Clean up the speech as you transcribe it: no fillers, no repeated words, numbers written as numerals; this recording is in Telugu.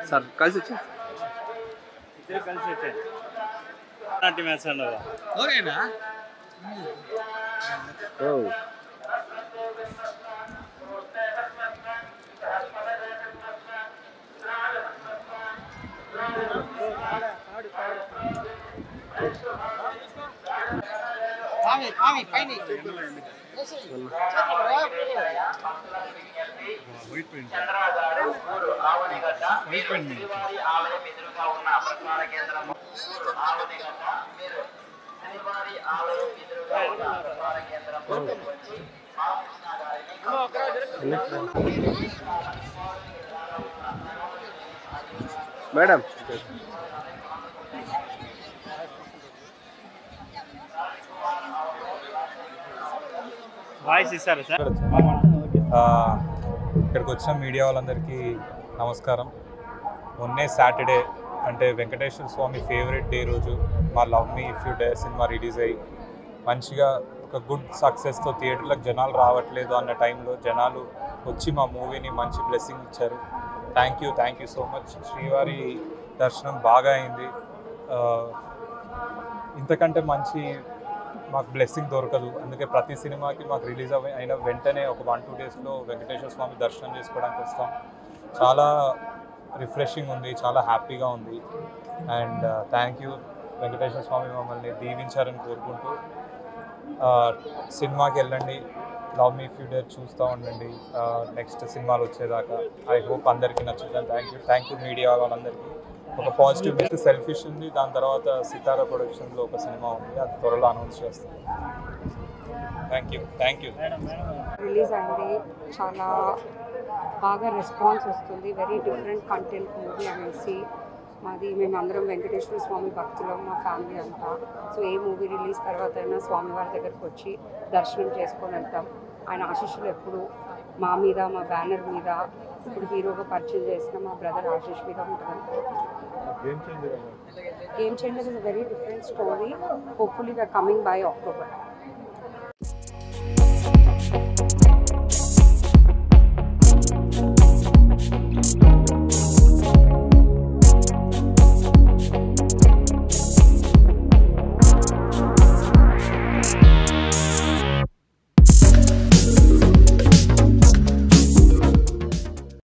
సార్ కలిసి వచ్చా ఇద్దరు కలిసి వచ్చారు నాటి మ్యాచ్ అండవా ఓకేనా మేడం వాయిస్ ఇస్తారా సార్? ఇక్కడికి వచ్చిన మీడియా వాళ్ళందరికీ నమస్కారం. మొన్నే సాటర్డే అంటే వెంకటేశ్వర స్వామి ఫేవరెట్ డే రోజు మా love me if you dare cinema release అయ్యి మంచిగా ఒక గుడ్ సక్సెస్తో థియేటర్లకు జనాలు రావట్లేదు అన్న టైంలో జనాలు వచ్చి మా మూవీని మంచి బ్లెస్సింగ్ ఇచ్చారు. Thank you so much. శ్రీవారి దర్శనం బాగా అయింది. ఇంతకంటే మంచి మాకు బ్లెస్సింగ్ దొరకదు. అందుకే ప్రతి సినిమాకి మాకు రిలీజ్ అయిన వెంటనే ఒక 1-2 డేస్లో వెంకటేశ్వర స్వామి దర్శనం చేసుకోవడానికి వస్తాం. చాలా రిఫ్రెషింగ్ ఉంది, చాలా హ్యాపీగా ఉంది. అండ్ థ్యాంక్ యూ వెంకటేశ్వర స్వామి మమ్మల్ని దీవించారని కోరుకుంటూ సినిమాకి వెళ్ళండి, love me if you dare చూస్తూ ఉండండి నెక్స్ట్ సినిమాలు వచ్చేదాకా. ఐ హోప్ అందరికీ నచ్చుతుంది. థ్యాంక్ యూ మీడియా వాళ్ళందరికీ. ఒక పాజిటివ్ విత్ సెల్ఫిష్ ఉంది, దాని తర్వాత సితారా ప్రొడక్షన్లో ఒక సినిమా ఉంది, అది త్వరలో అనౌన్స్ చేస్తాం. Thank you. రిలీజ్ అయింది, చాలా బాగా రెస్పాన్స్ వస్తుంది. వెరీ డిఫరెంట్ కంటెంట్ మూవీ అనేసి మేమందరం వెంకటేశ్వర స్వామి భక్తులం, మా ఫ్యామిలీ అంతా. సో ఏ మూవీ రిలీజ్ తర్వాత అయినా స్వామివారి దగ్గరికి వచ్చి దర్శనం చేసుకొని వెళ్తాం. ఆయన ఆశీస్సులు ఎప్పుడు మా మీద, మా బ్యానర్ మీద, ఇప్పుడు హీరోగా పరిచయం చేసిన మా బ్రదర్ ఆశీష్ మీద ఉంటుంది. Game changer is a very different story. Hopefully we are coming by October.